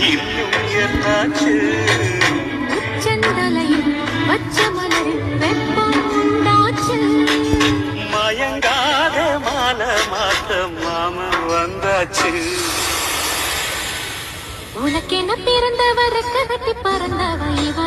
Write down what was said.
இன்னும் என்னாச்சு உச்சந்தலையில் பச்ச மலரில் வெப்பம் உண்டாச்சு மயங்காத மாலை மாத்த மாமன் வந்தாச்சு உனக்கென பிறந்தவருக்கு கட்டி பறந்தவ இவ